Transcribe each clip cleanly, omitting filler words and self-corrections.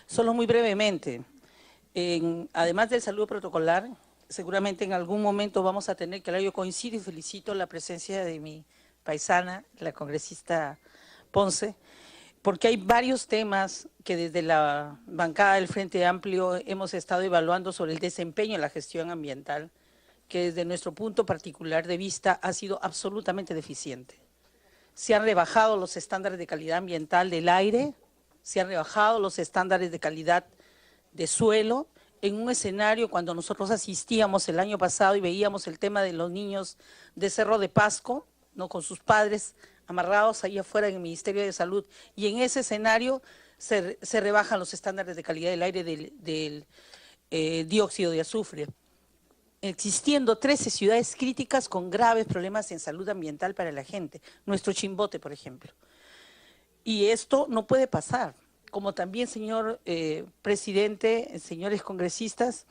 Solo muy brevemente, además del saludo protocolar, seguramente en algún momento vamos a tener que hablar. Yo coincido y felicito la presencia de mi paisana, la congresista Ponce, porque hay varios temas que desde la bancada del Frente Amplio hemos estado evaluando sobre el desempeño en la gestión ambiental, que desde nuestro punto particular de vista ha sido absolutamente deficiente. Se han rebajado los estándares de calidad ambiental del aire, se han rebajado los estándares de calidad de suelo, en un escenario cuando nosotros asistíamos el año pasado y veíamos el tema de los niños de Cerro de Pasco, ¿no?, con sus padres amarrados ahí afuera en el Ministerio de Salud, y en ese escenario se rebajan los estándares de calidad del aire del dióxido de azufre, existiendo 13 ciudades críticas con graves problemas en salud ambiental para la gente, nuestro Chimbote, por ejemplo. Y esto no puede pasar. Como también, señor presidente, señores congresistas,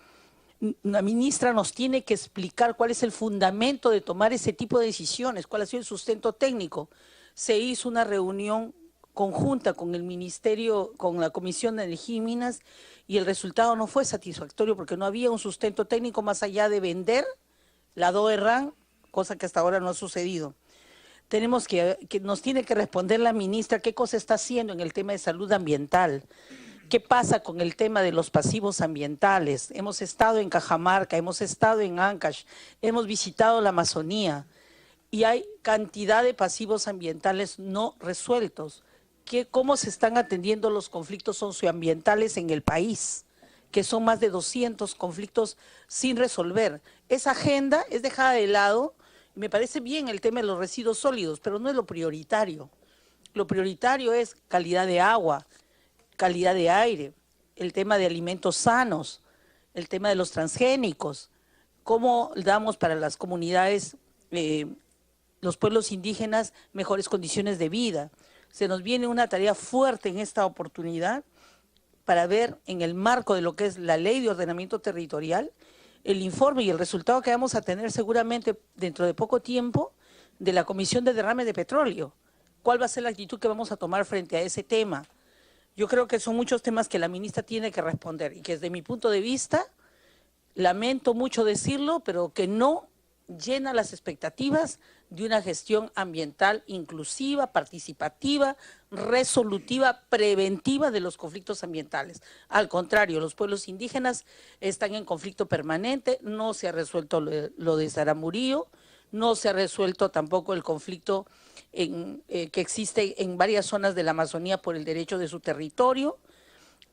la ministra nos tiene que explicar cuál es el fundamento de tomar ese tipo de decisiones, cuál ha sido el sustento técnico. Se hizo una reunión conjunta con el Ministerio, con la Comisión de Energía y Minas, y el resultado no fue satisfactorio porque no había un sustento técnico más allá de vender la DOE-RAN, cosa que hasta ahora no ha sucedido. Tenemos que nos tiene que responder la ministra qué cosa está haciendo en el tema de salud ambiental, qué pasa con el tema de los pasivos ambientales. Hemos estado en Cajamarca, hemos estado en Ancash, hemos visitado la Amazonía y hay cantidad de pasivos ambientales no resueltos. ¿Cómo se están atendiendo los conflictos socioambientales en el país? Que son más de 200 conflictos sin resolver. Esa agenda es dejada de lado. Me parece bien el tema de los residuos sólidos, pero no es lo prioritario. Lo prioritario es calidad de agua, calidad de aire, el tema de alimentos sanos, el tema de los transgénicos, cómo damos para las comunidades, los pueblos indígenas, mejores condiciones de vida. Se nos viene una tarea fuerte en esta oportunidad para ver en el marco de lo que es la Ley de Ordenamiento Territorial, el informe y el resultado que vamos a tener seguramente dentro de poco tiempo de la Comisión de Derrame de Petróleo. ¿Cuál va a ser la actitud que vamos a tomar frente a ese tema? Yo creo que son muchos temas que la ministra tiene que responder y que desde mi punto de vista, lamento mucho decirlo, pero que no llena las expectativas de una gestión ambiental inclusiva, participativa, resolutiva, preventiva de los conflictos ambientales. Al contrario, los pueblos indígenas están en conflicto permanente, no se ha resuelto lo de Saramurío, no se ha resuelto tampoco el conflicto que existe en varias zonas de la Amazonía por el derecho de su territorio,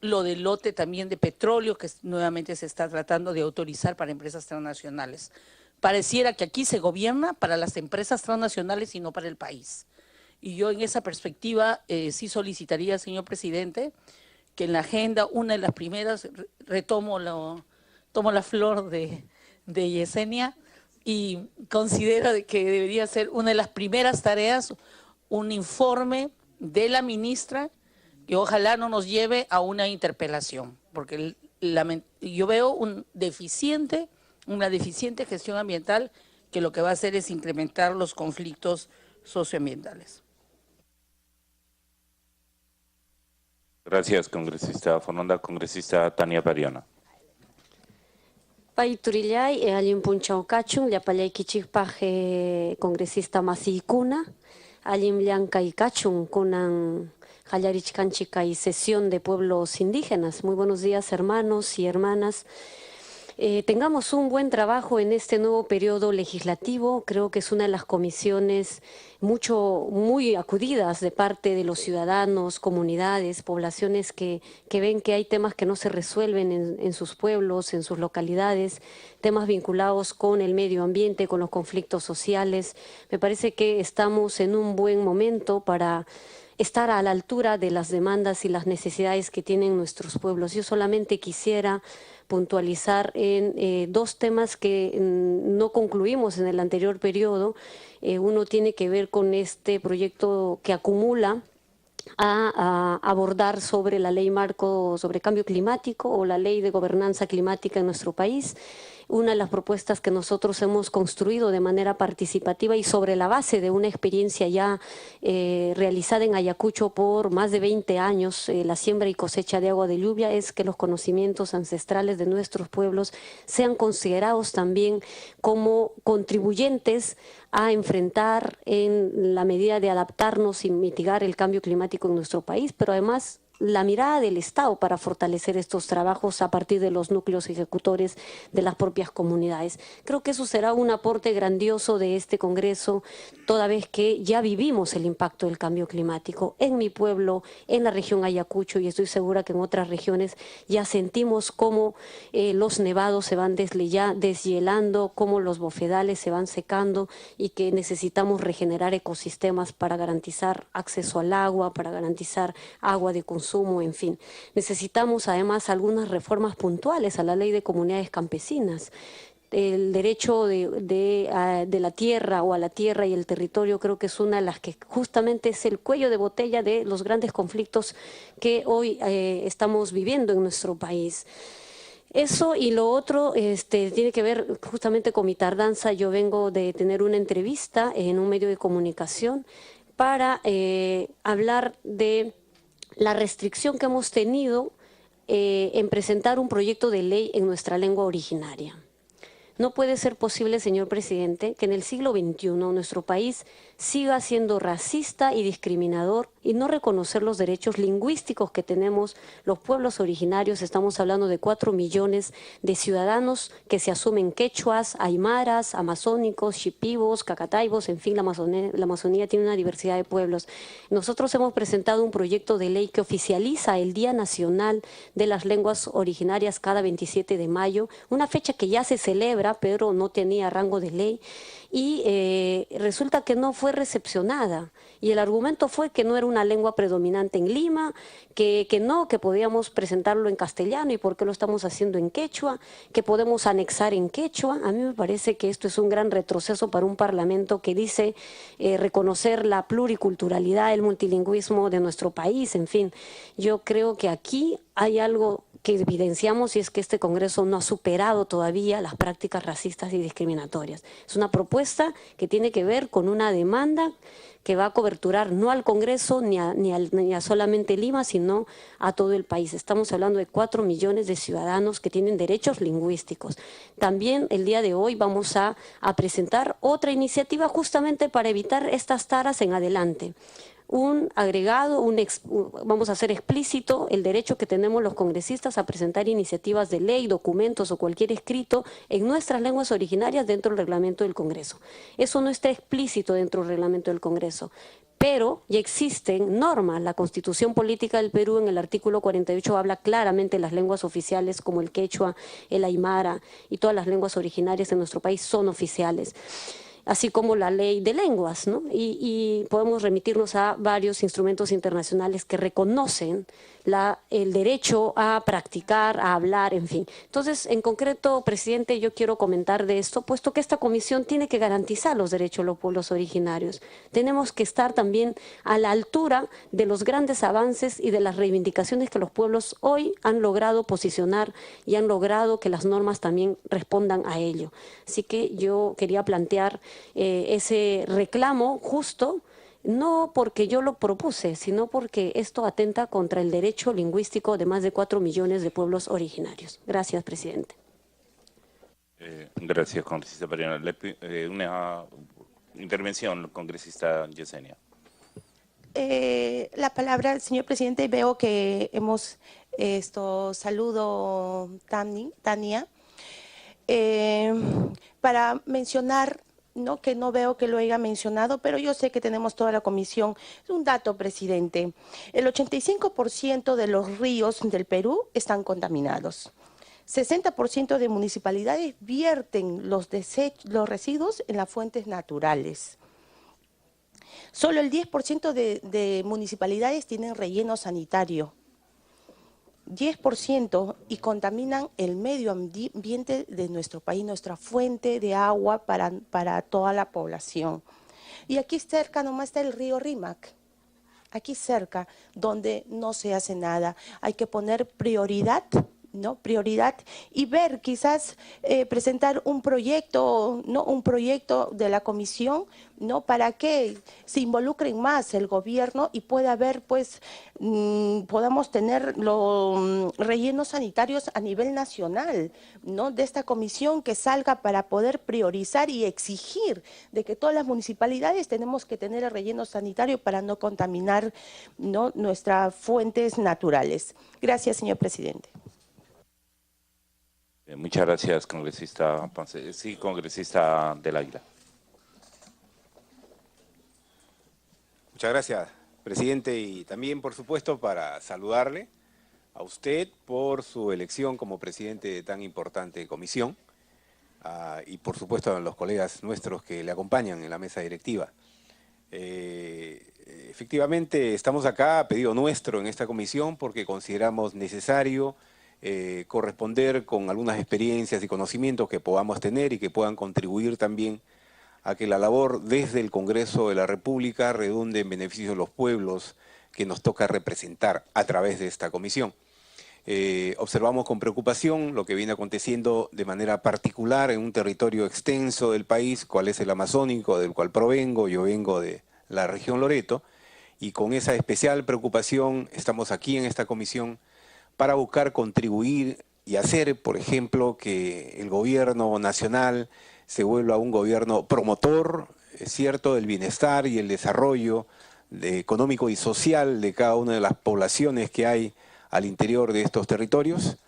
lo del lote también de petróleo que nuevamente se está tratando de autorizar para empresas transnacionales. Pareciera que aquí se gobierna para las empresas transnacionales y no para el país. Y yo en esa perspectiva sí solicitaría, señor presidente, que en la agenda, una de las primeras, tomo la flor de Yesenia y considero que debería ser una de las primeras tareas un informe de la ministra que ojalá no nos lleve a una interpelación, porque yo veo una deficiente gestión ambiental que lo que va a hacer es incrementar los conflictos socioambientales. Gracias, congresista Fononda. Congresista Tania Pariona. Pay turillay, alin punchawkachun, llapallay kichikpaj congresista Masiykuna, alin llankay-kachun kunan hallarichkanchik kay sesión de pueblos indígenas. Muy buenos días, hermanos y hermanas. Tengamos un buen trabajo en este nuevo periodo legislativo. Creo que es una de las comisiones muy acudidas de parte de los ciudadanos, comunidades, poblaciones que ven que hay temas que no se resuelven en sus pueblos, en sus localidades, temas vinculados con el medio ambiente, con los conflictos sociales. Me parece que estamos en un buen momento para estar a la altura de las demandas y las necesidades que tienen nuestros pueblos. Yo solamente quisiera puntualizar en dos temas que no concluimos en el anterior periodo. Uno tiene que ver con este proyecto que acumula a abordar sobre la ley marco sobre cambio climático o la ley de gobernanza climática en nuestro país. una de las propuestas que nosotros hemos construido de manera participativa y sobre la base de una experiencia ya realizada en Ayacucho por más de 20 años, la siembra y cosecha de agua de lluvia, es que los conocimientos ancestrales de nuestros pueblos sean considerados también como contribuyentes a enfrentar en la medida de adaptarnos y mitigar el cambio climático en nuestro país, pero además la mirada del Estado para fortalecer estos trabajos a partir de los núcleos ejecutores de las propias comunidades. Creo que eso será un aporte grandioso de este Congreso, toda vez que ya vivimos el impacto del cambio climático en mi pueblo, en la región Ayacucho, y estoy segura que en otras regiones ya sentimos cómo los nevados se van deshielando, cómo los bofedales se van secando y que necesitamos regenerar ecosistemas para garantizar acceso al agua, para garantizar agua de consumo, en fin. Necesitamos además algunas reformas puntuales a la ley de comunidades campesinas. El derecho de la tierra o a la tierra y el territorio creo que es una de las que justamente es el cuello de botella de los grandes conflictos que hoy estamos viviendo en nuestro país. Eso y lo otro tiene que ver justamente con mi tardanza. Yo vengo de tener una entrevista en un medio de comunicación para hablar de la restricción que hemos tenido en presentar un proyecto de ley en nuestra lengua originaria. No puede ser posible, señor presidente, que en el siglo XXI nuestro país siga siendo racista y discriminador y no reconocer los derechos lingüísticos que tenemos los pueblos originarios. Estamos hablando de 4 millones de ciudadanos que se asumen quechuas, aymaras, amazónicos, shipibos, cacataibos, en fin, la Amazonía tiene una diversidad de pueblos. Nosotros hemos presentado un proyecto de ley que oficializa el Día Nacional de las Lenguas Originarias cada 27 de mayo, una fecha que ya se celebra, pero no tenía rango de ley, y resulta que no fue recepcionada. Y el argumento fue que no era una lengua predominante en Lima, que podíamos presentarlo en castellano y por qué lo estamos haciendo en quechua, que podemos anexar en quechua. A mí me parece que esto es un gran retroceso para un parlamento que dice reconocer la pluriculturalidad, el multilingüismo de nuestro país, en fin. Yo creo que aquí hay algo que evidenciamos y es que este Congreso no ha superado todavía las prácticas racistas y discriminatorias. Es una propuesta que tiene que ver con una demanda que va a coberturar no al Congreso ni a solamente Lima, sino a todo el país. Estamos hablando de 4 millones de ciudadanos que tienen derechos lingüísticos. También el día de hoy vamos a presentar otra iniciativa justamente para evitar estas taras en adelante. Un agregado, vamos a hacer explícito el derecho que tenemos los congresistas a presentar iniciativas de ley, documentos o cualquier escrito en nuestras lenguas originarias dentro del reglamento del Congreso. Eso no está explícito dentro del reglamento del Congreso, pero ya existen normas. La Constitución Política del Perú en el artículo 48 habla claramente de las lenguas oficiales como el quechua, el aymara y todas las lenguas originarias en nuestro país son oficiales, así como la ley de lenguas, ¿no? Y podemos remitirnos a varios instrumentos internacionales que reconocen el derecho a practicar, a hablar, en fin. Entonces, en concreto, presidente, yo quiero comentar de esto, puesto que esta comisión tiene que garantizar los derechos de los pueblos originarios. Tenemos que estar también a la altura de los grandes avances y de las reivindicaciones que los pueblos hoy han logrado posicionar y han logrado que las normas también respondan a ello. Así que yo quería plantear ese reclamo justo, no porque yo lo propuse, sino porque esto atenta contra el derecho lingüístico de más de 4 millones de pueblos originarios. Gracias, presidente. Gracias, congresista Pariona. Una intervención, congresista Yesenia. La palabra, señor presidente, veo que hemos saludo Tania, para mencionar, ¿no?, que no veo que lo haya mencionado, pero yo sé que tenemos toda la comisión. Es un dato, presidente. El 85% de los ríos del Perú están contaminados. 60% de municipalidades vierten los residuos en las fuentes naturales. Solo el 10% de municipalidades tienen relleno sanitario. 10% y contaminan el medio ambiente de nuestro país, nuestra fuente de agua para toda la población. Y aquí cerca nomás está el río Rímac, aquí cerca, donde no se hace nada. Hay que poner prioridad ¿no? Prioridad y ver, quizás presentar un proyecto, ¿no? Un proyecto de la comisión, ¿no? Para que se involucren más el gobierno y pueda haber, pues, podamos tener los rellenos sanitarios a nivel nacional, ¿no? De esta comisión que salga para poder priorizar y exigir de que todas las municipalidades tenemos que tener el relleno sanitario para no contaminar, ¿no? Nuestras fuentes naturales. Gracias, señor presidente. Muchas gracias, congresista Ponce. Sí, congresista del Águila. Muchas gracias, presidente, y también, por supuesto, para saludarle a usted por su elección como presidente de tan importante comisión y, por supuesto, a los colegas nuestros que le acompañan en la mesa directiva. Efectivamente, estamos acá a pedido nuestro en esta comisión porque consideramos necesario corresponder con algunas experiencias y conocimientos que podamos tener y que puedan contribuir también a que la labor desde el Congreso de la República redunde en beneficio de los pueblos que nos toca representar a través de esta comisión. Observamos con preocupación lo que viene aconteciendo de manera particular en un territorio extenso del país, cual es el amazónico, del cual provengo. Yo vengo de la región Loreto, y con esa especial preocupación estamos aquí en esta comisión para buscar contribuir y hacer, por ejemplo, que el gobierno nacional se vuelva un gobierno promotor, es cierto, del bienestar y el desarrollo económico y social de cada una de las poblaciones que hay al interior de estos territorios,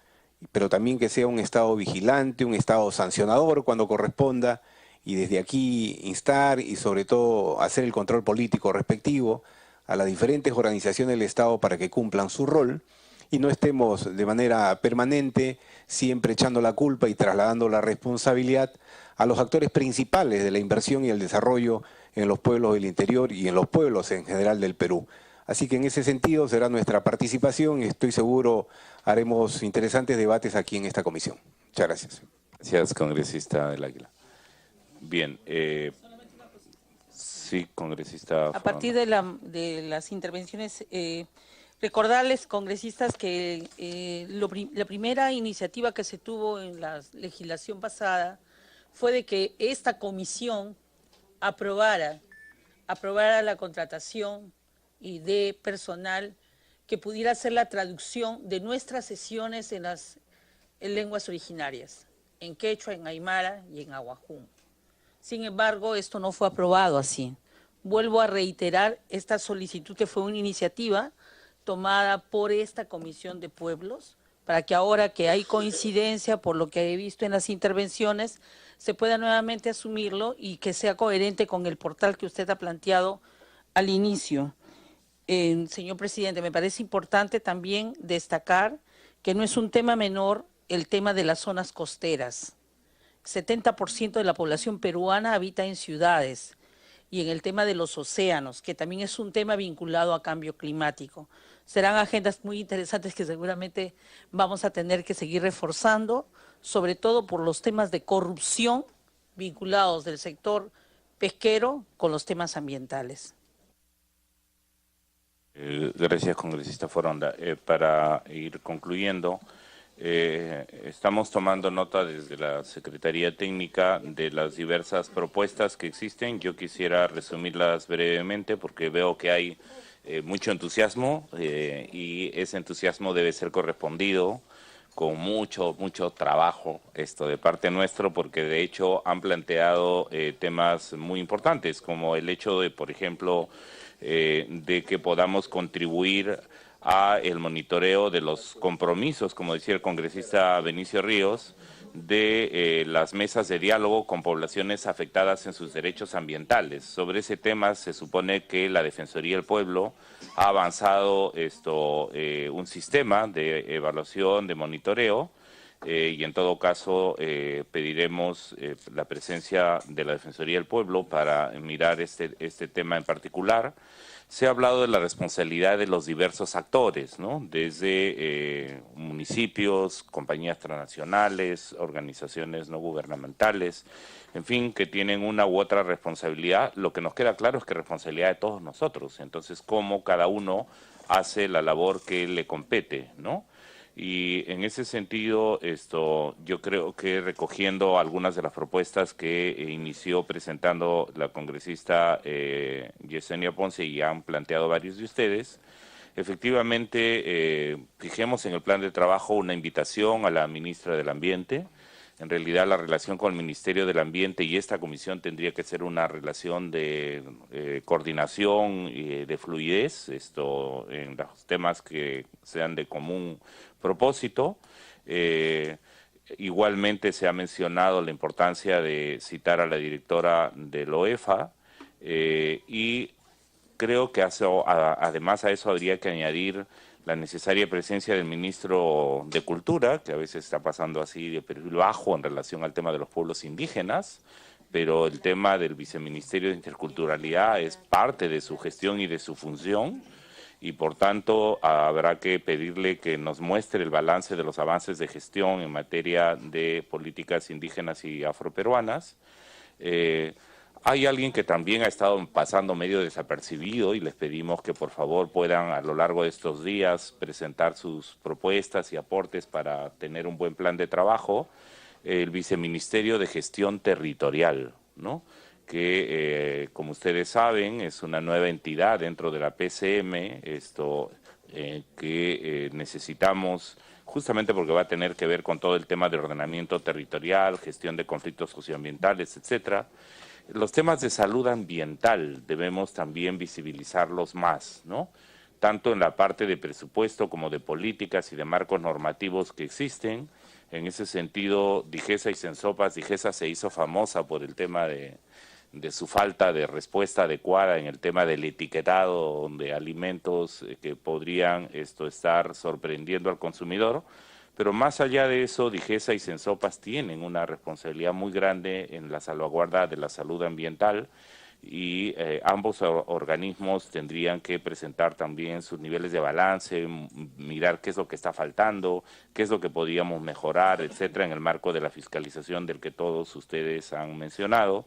pero también que sea un Estado vigilante, un Estado sancionador cuando corresponda, y desde aquí instar y sobre todo hacer el control político respectivo a las diferentes organizaciones del Estado para que cumplan su rol, y no estemos de manera permanente siempre echando la culpa y trasladando la responsabilidad a los actores principales de la inversión y el desarrollo en los pueblos del interior y en los pueblos en general del Perú. Así que en ese sentido será nuestra participación y estoy seguro haremos interesantes debates aquí en esta comisión. Muchas gracias. Gracias, congresista del Águila. Bien, sí, congresista. A partir de las intervenciones, recordarles, congresistas, que la primera iniciativa que se tuvo en la legislación pasada fue de que esta comisión aprobara la contratación y de personal que pudiera hacer la traducción de nuestras sesiones en lenguas originarias, en quechua, en aymara y en aguajún. Sin embargo, esto no fue aprobado así. Vuelvo a reiterar esta solicitud, que fue una iniciativa tomada por esta Comisión de Pueblos, para que ahora que hay coincidencia por lo que he visto en las intervenciones, se pueda nuevamente asumirlo y que sea coherente con el portal que usted ha planteado al inicio. Señor presidente, me parece importante también destacar que no es un tema menor el tema de las zonas costeras. 70% de la población peruana habita en ciudades, y en el tema de los océanos, que también es un tema vinculado a cambio climático. Serán agendas muy interesantes que seguramente vamos a tener que seguir reforzando, sobre todo por los temas de corrupción vinculados del sector pesquero con los temas ambientales. Gracias, congresista Foronda. Para ir concluyendo, estamos tomando nota desde la Secretaría Técnica de las diversas propuestas que existen. Yo quisiera resumirlas brevemente porque veo que hay mucho entusiasmo y ese entusiasmo debe ser correspondido con mucho trabajo de parte nuestro, porque de hecho han planteado temas muy importantes, como el hecho de, por ejemplo, de que podamos contribuir a el monitoreo de los compromisos, como decía el congresista Benicio Ríos, de las mesas de diálogo con poblaciones afectadas en sus derechos ambientales. Sobre ese tema se supone que la Defensoría del Pueblo ha avanzado un sistema de evaluación, de monitoreo, y en todo caso pediremos la presencia de la Defensoría del Pueblo para mirar este tema en particular. Se ha hablado de la responsabilidad de los diversos actores, ¿no? Desde municipios, compañías transnacionales, organizaciones no gubernamentales, en fin, que tienen una u otra responsabilidad. Lo que nos queda claro es que es responsabilidad de todos nosotros. Entonces, cómo cada uno hace la labor que le compete, ¿no? Y en ese sentido, yo creo que recogiendo algunas de las propuestas que inició presentando la congresista Yesenia Ponce y han planteado varios de ustedes, efectivamente fijemos en el plan de trabajo una invitación a la ministra del Ambiente. En realidad la relación con el Ministerio del Ambiente y esta comisión tendría que ser una relación de coordinación y de fluidez, en los temas que sean de común propósito. Igualmente se ha mencionado la importancia de citar a la directora del OEFA y creo que además a eso habría que añadir la necesaria presencia del ministro de Cultura, que a veces está pasando así de perfil bajo en relación al tema de los pueblos indígenas, pero el tema del viceministerio de Interculturalidad es parte de su gestión y de su función, y por tanto habrá que pedirle que nos muestre el balance de los avances de gestión en materia de políticas indígenas y afroperuanas. Hay alguien que también ha estado pasando medio desapercibido y les pedimos que por favor puedan a lo largo de estos días presentar sus propuestas y aportes para tener un buen plan de trabajo, el Viceministerio de Gestión Territorial, ¿no? Que como ustedes saben es una nueva entidad dentro de la PCM, que necesitamos justamente porque va a tener que ver con todo el tema de ordenamiento territorial, gestión de conflictos socioambientales, etcétera. Los temas de salud ambiental debemos también visibilizarlos más, ¿no? Tanto en la parte de presupuesto como de políticas y de marcos normativos que existen. En ese sentido, Digesa y Sensopas, Digesa se hizo famosa por el tema de su falta de respuesta adecuada en el tema del etiquetado de alimentos que podrían estar sorprendiendo al consumidor. Pero más allá de eso, Digesa y Sensopas tienen una responsabilidad muy grande en la salvaguarda de la salud ambiental y ambos organismos tendrían que presentar también sus niveles de balance, mirar qué es lo que está faltando, qué es lo que podríamos mejorar, etcétera, en el marco de la fiscalización del que todos ustedes han mencionado.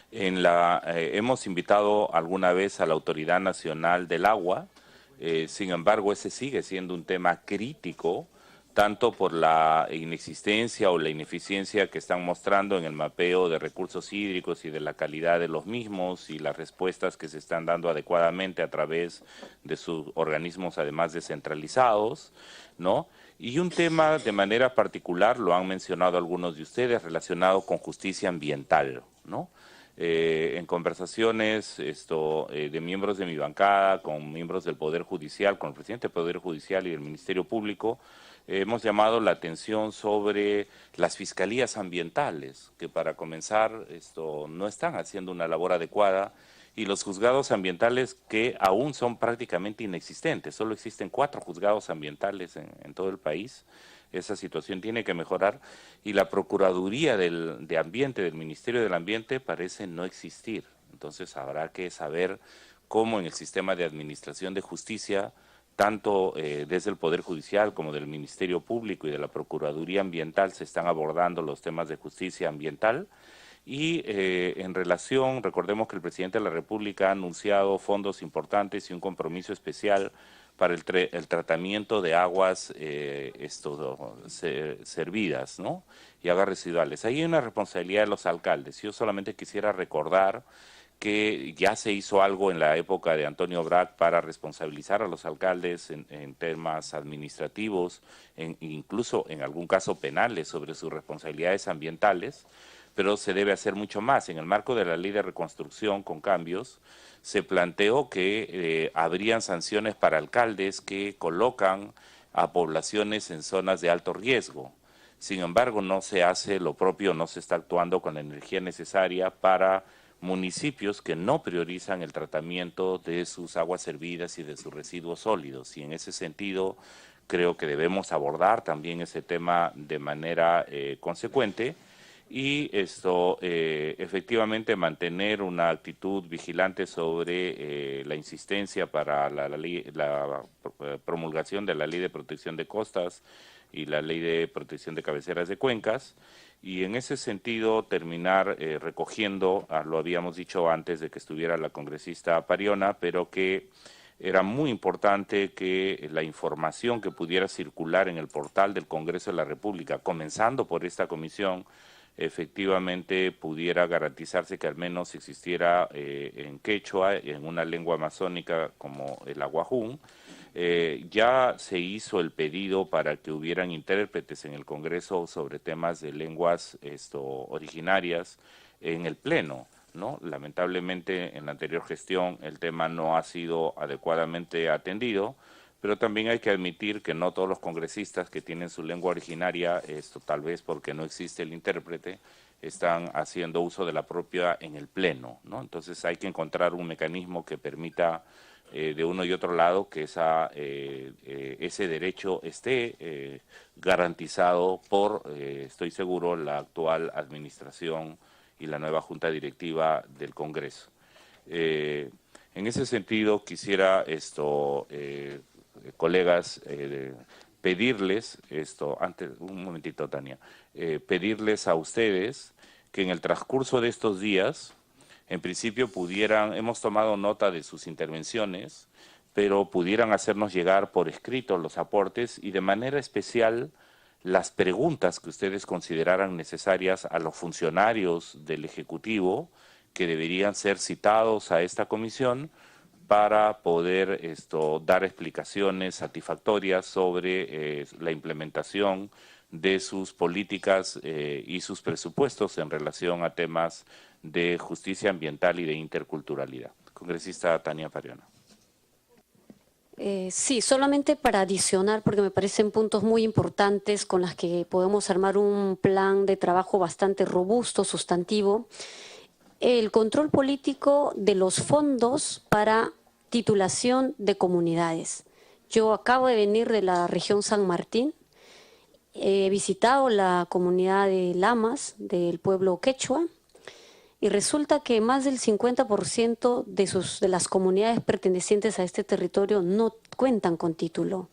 Hemos invitado alguna vez a la Autoridad Nacional del Agua, sin embargo ese sigue siendo un tema crítico, tanto por la inexistencia o la ineficiencia que están mostrando en el mapeo de recursos hídricos y de la calidad de los mismos y las respuestas que se están dando adecuadamente a través de sus organismos además descentralizados, ¿no? Y un tema de manera particular, lo han mencionado algunos de ustedes, relacionado con justicia ambiental, ¿no? En conversaciones de miembros de mi bancada, con miembros del Poder Judicial, con el presidente del Poder Judicial y del Ministerio Público, hemos llamado la atención sobre las fiscalías ambientales, que para comenzar no están haciendo una labor adecuada, y los juzgados ambientales que aún son prácticamente inexistentes. Solo existen 4 juzgados ambientales en todo el país. Esa situación tiene que mejorar y la Procuraduría de Ambiente, del Ministerio del Ambiente, parece no existir. Entonces habrá que saber cómo en el sistema de administración de justicia, tanto desde el Poder Judicial como del Ministerio Público y de la Procuraduría Ambiental se están abordando los temas de justicia ambiental. Y en relación, recordemos que el presidente de la República ha anunciado fondos importantes y un compromiso especial para el tratamiento de aguas servidas, ¿no? Y aguas residuales. Ahí hay una responsabilidad de los alcaldes. Yo solamente quisiera recordar que ya se hizo algo en la época de Antonio Brac para responsabilizar a los alcaldes en temas administrativos, incluso en algún caso penales sobre sus responsabilidades ambientales, pero se debe hacer mucho más. En el marco de la Ley de Reconstrucción con cambios, se planteó que habrían sanciones para alcaldes que colocan a poblaciones en zonas de alto riesgo. Sin embargo, no se hace lo propio, no se está actuando con la energía necesaria para municipios que no priorizan el tratamiento de sus aguas servidas y de sus residuos sólidos. Y en ese sentido, creo que debemos abordar también ese tema de manera consecuente. Y efectivamente mantener una actitud vigilante sobre la insistencia para la promulgación de la Ley de Protección de Costas y la Ley de Protección de Cabeceras de Cuencas, y en ese sentido terminar recogiendo, lo habíamos dicho antes de que estuviera la congresista Pariona, pero que era muy importante que la información que pudiera circular en el portal del Congreso de la República, comenzando por esta comisión, efectivamente pudiera garantizarse que al menos existiera en quechua, en una lengua amazónica como el aguajún. Ya se hizo el pedido para que hubieran intérpretes en el Congreso sobre temas de lenguas originarias en el Pleno, ¿no? Lamentablemente en la anterior gestión el tema no ha sido adecuadamente atendido, pero también hay que admitir que no todos los congresistas que tienen su lengua originaria, tal vez porque no existe el intérprete, están haciendo uso de la propia en el Pleno, ¿no? Entonces hay que encontrar un mecanismo que permita de uno y otro lado que ese derecho esté garantizado por, estoy seguro, la actual administración y la nueva Junta Directiva del Congreso. En ese sentido, quisiera colegas, pedirles antes, un momentito, Tania, pedirles a ustedes que en el transcurso de estos días, en principio hemos tomado nota de sus intervenciones, pero pudieran hacernos llegar por escrito los aportes y de manera especial las preguntas que ustedes consideraran necesarias a los funcionarios del Ejecutivo que deberían ser citados a esta comisión para poder dar explicaciones satisfactorias sobre la implementación de sus políticas y sus presupuestos en relación a temas de justicia ambiental y de interculturalidad. Congresista Tania Pariona. Sí, solamente para adicionar, porque me parecen puntos muy importantes con los que podemos armar un plan de trabajo bastante robusto, sustantivo. El control político de los fondos para titulación de comunidades. Yo acabo de venir de la región San Martín, he visitado la comunidad de Lamas, del pueblo quechua, y resulta que más del 50% de las comunidades pertenecientes a este territorio no cuentan con título.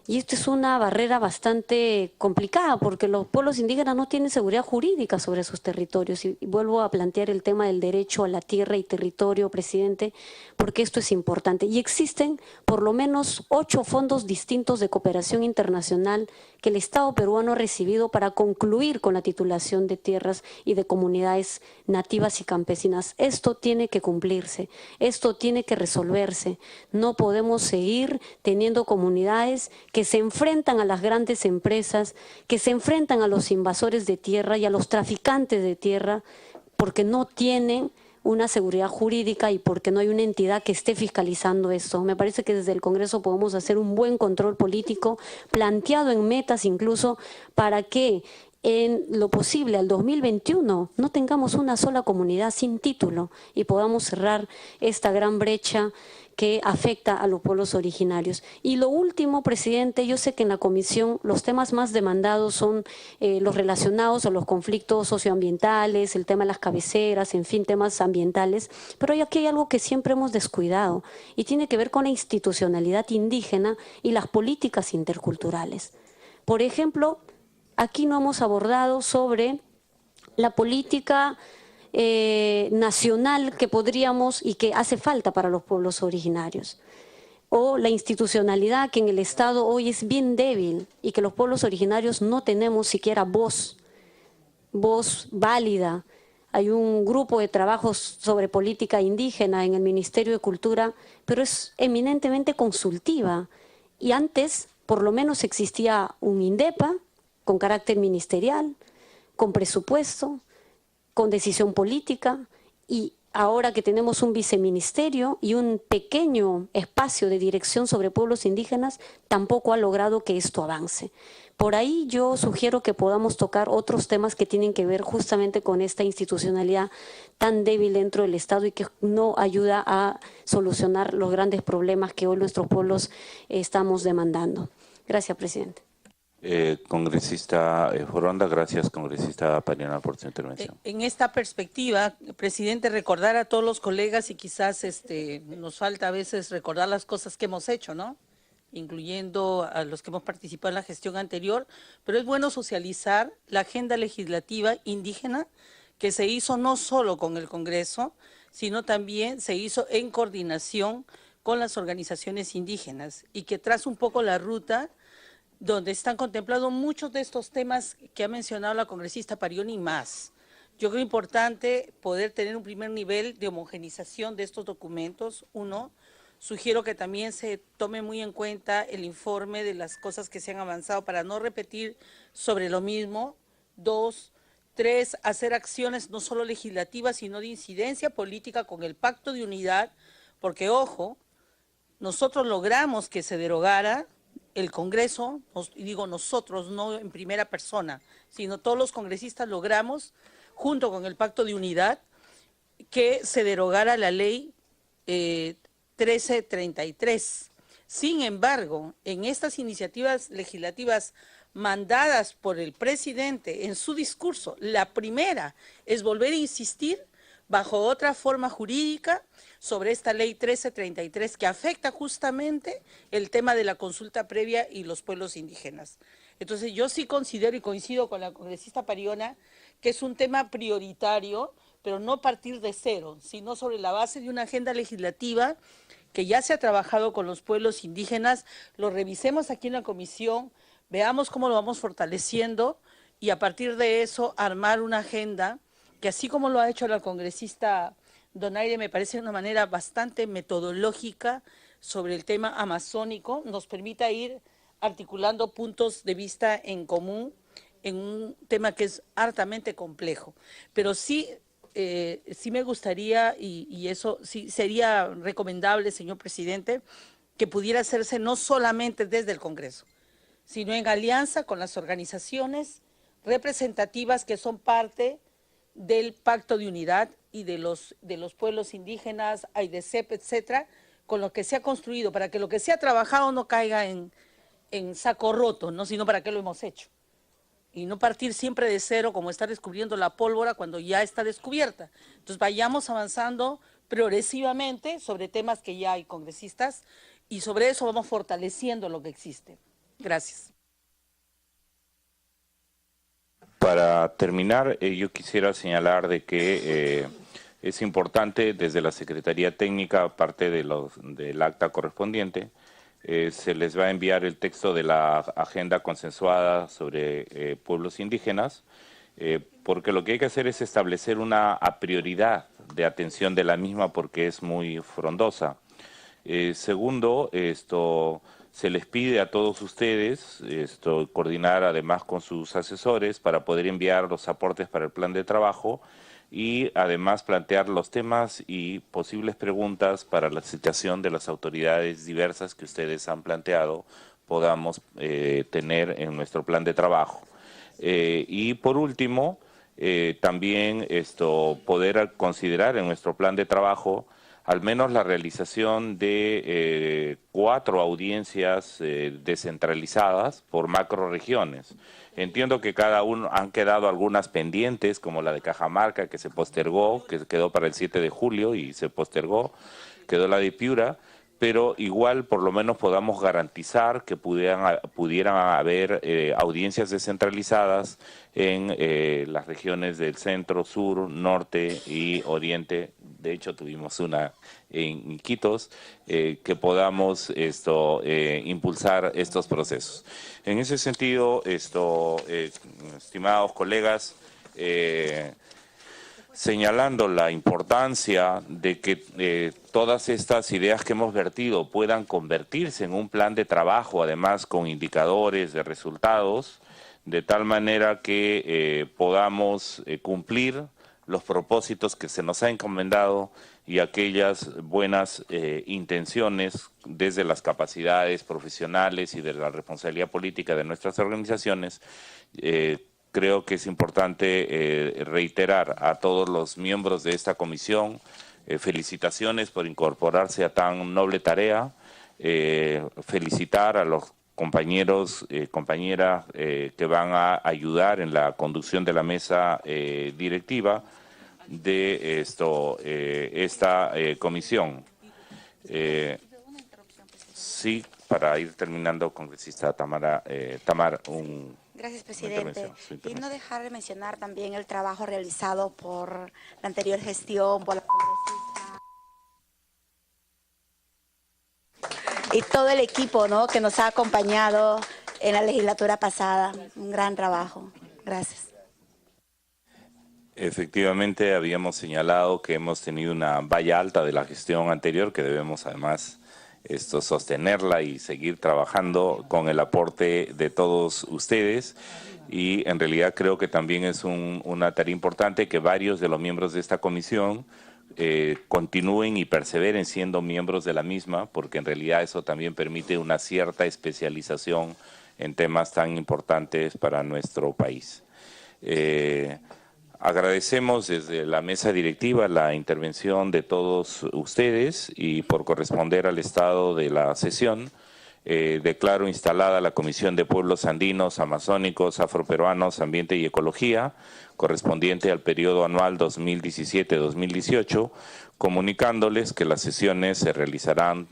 Y esto es una barrera bastante complicada porque los pueblos indígenas no tienen seguridad jurídica sobre sus territorios. Y vuelvo a plantear el tema del derecho a la tierra y territorio, presidente, porque esto es importante. Y existen por lo menos 8 fondos distintos de cooperación internacional que el Estado peruano ha recibido para concluir con la titulación de tierras y de comunidades nativas y campesinas. Esto tiene que cumplirse, esto tiene que resolverse. No podemos seguir teniendo comunidades que se enfrentan a las grandes empresas, que se enfrentan a los invasores de tierra y a los traficantes de tierra, porque no tienen una seguridad jurídica y porque no hay una entidad que esté fiscalizando esto. Me parece que desde el Congreso podemos hacer un buen control político, planteado en metas incluso, para que en lo posible al 2021 no tengamos una sola comunidad sin título y podamos cerrar esta gran brecha que afecta a los pueblos originarios. Y lo último, presidente, yo sé que en la comisión los temas más demandados son los relacionados a los conflictos socioambientales, el tema de las cabeceras, en fin, temas ambientales, pero aquí hay algo que siempre hemos descuidado y tiene que ver con la institucionalidad indígena y las políticas interculturales. Por ejemplo, aquí no hemos abordado sobre la política nacional que podríamos y que hace falta para los pueblos originarios, o la institucionalidad que en el Estado hoy es bien débil y que los pueblos originarios no tenemos siquiera voz válida. Hay un grupo de trabajos sobre política indígena en el Ministerio de Cultura, pero es eminentemente consultiva y antes por lo menos existía un INDEPA con carácter ministerial, con presupuesto, con decisión política, y ahora que tenemos un viceministerio y un pequeño espacio de dirección sobre pueblos indígenas, tampoco ha logrado que esto avance. Por ahí yo sugiero que podamos tocar otros temas que tienen que ver justamente con esta institucionalidad tan débil dentro del Estado y que no ayuda a solucionar los grandes problemas que hoy nuestros pueblos estamos demandando. Gracias, presidente. Congresista Foronda, gracias, congresista Pariona, por su intervención. En esta perspectiva, presidente, recordar a todos los colegas y quizás nos falta a veces recordar las cosas que hemos hecho, ¿no? Incluyendo a los que hemos participado en la gestión anterior, pero es bueno socializar la agenda legislativa indígena que se hizo no solo con el Congreso, sino también se hizo en coordinación con las organizaciones indígenas y que traza un poco la ruta donde están contemplados muchos de estos temas que ha mencionado la congresista Parioni y más. Yo creo importante poder tener un primer nivel de homogenización de estos documentos. Uno, sugiero que también se tome muy en cuenta el informe de las cosas que se han avanzado para no repetir sobre lo mismo. Dos, tres, hacer acciones no solo legislativas, sino de incidencia política con el Pacto de Unidad, porque, ojo, nosotros logramos que se derogara el Congreso, y digo nosotros, no en primera persona, sino todos los congresistas logramos, junto con el Pacto de Unidad, que se derogara la ley 1333. Sin embargo, en estas iniciativas legislativas mandadas por el presidente en su discurso, la primera es volver a insistir bajo otra forma jurídica sobre esta ley 1333 que afecta justamente el tema de la consulta previa y los pueblos indígenas. Entonces yo sí considero y coincido con la congresista Pariona que es un tema prioritario, pero no partir de cero, sino sobre la base de una agenda legislativa que ya se ha trabajado con los pueblos indígenas, lo revisemos aquí en la comisión, veamos cómo lo vamos fortaleciendo y a partir de eso armar una agenda que así como lo ha hecho la congresista Donaire, me parece de una manera bastante metodológica sobre el tema amazónico, nos permita ir articulando puntos de vista en común en un tema que es hartamente complejo. Pero sí, sí me gustaría, y eso sí sería recomendable, señor presidente, que pudiera hacerse no solamente desde el Congreso, sino en alianza con las organizaciones representativas que son parte del Pacto de Unidad y de los pueblos indígenas, AIDESEP, etcétera, con lo que se ha construido, para que lo que se ha trabajado no caiga en saco roto, ¿no? Sino para qué lo hemos hecho. Y no partir siempre de cero como estar descubriendo la pólvora cuando ya está descubierta. Entonces vayamos avanzando progresivamente sobre temas que ya hay congresistas y sobre eso vamos fortaleciendo lo que existe. Gracias. Para terminar, yo quisiera señalar de que es importante desde la Secretaría Técnica, aparte de del acta correspondiente, se les va a enviar el texto de la agenda consensuada sobre pueblos indígenas, porque lo que hay que hacer es establecer una prioridad de atención de la misma porque es muy frondosa. Segundo, se les pide a todos ustedes coordinar además con sus asesores para poder enviar los aportes para el plan de trabajo y además plantear los temas y posibles preguntas para la citación de las autoridades diversas que ustedes han planteado podamos tener en nuestro plan de trabajo. Y por último, también poder considerar en nuestro plan de trabajo al menos la realización de 4 audiencias descentralizadas por macroregiones. Entiendo que cada uno han quedado algunas pendientes, como la de Cajamarca, que se postergó, que quedó para el 7 de julio y se postergó, quedó la de Piura, pero igual por lo menos podamos garantizar que pudieran haber audiencias descentralizadas en las regiones del centro, sur, norte y oriente. De hecho, tuvimos una en Iquitos, que podamos impulsar estos procesos. En ese sentido, estimados colegas, señalando la importancia de que todas estas ideas que hemos vertido puedan convertirse en un plan de trabajo, además con indicadores de resultados, de tal manera que podamos cumplir los propósitos que se nos ha encomendado y aquellas buenas intenciones desde las capacidades profesionales y de la responsabilidad política de nuestras organizaciones. Creo que es importante reiterar a todos los miembros de esta comisión felicitaciones por incorporarse a tan noble tarea, felicitar a los compañeros, compañeras que van a ayudar en la conducción de la mesa directiva de esta comisión. Sí, para ir terminando, congresista Tamar, Gracias, presidente. Y no dejar de mencionar también el trabajo realizado por la anterior gestión, por la congresista y todo el equipo, ¿no?, que nos ha acompañado en la legislatura pasada. Un gran trabajo. Gracias. Efectivamente, habíamos señalado que hemos tenido una valla alta de la gestión anterior, que debemos además sostenerla y seguir trabajando con el aporte de todos ustedes. Y en realidad creo que también es una tarea importante que varios de los miembros de esta comisión continúen y perseveren siendo miembros de la misma, porque en realidad eso también permite una cierta especialización en temas tan importantes para nuestro país. Agradecemos desde la mesa directiva la intervención de todos ustedes y por corresponder al estado de la sesión, declaro instalada la Comisión de Pueblos Andinos, Amazónicos, Afroperuanos, Ambiente y Ecología, correspondiente al periodo anual 2017-2018, comunicándoles que las sesiones se realizarán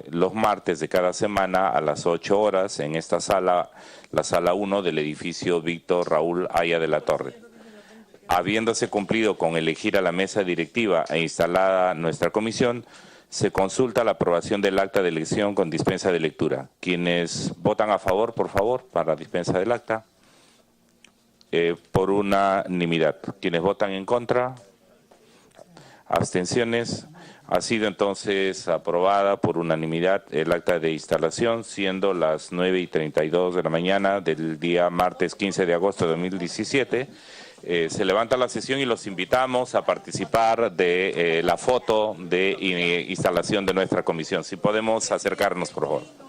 los martes de cada semana a las 8 horas en esta sala, la sala 1 del edificio Víctor Raúl Haya de la Torre. Habiéndose cumplido con elegir a la mesa directiva e instalada nuestra comisión, se consulta la aprobación del acta de elección con dispensa de lectura. Quienes votan a favor, por favor, para dispensa del acta, por unanimidad. Quienes votan en contra, abstenciones. Ha sido entonces aprobada por unanimidad el acta de instalación, siendo las 9:32 de la mañana del día martes 15 de agosto de 2017. Se levanta la sesión y los invitamos a participar de la foto de instalación de nuestra comisión. Si podemos acercarnos, por favor.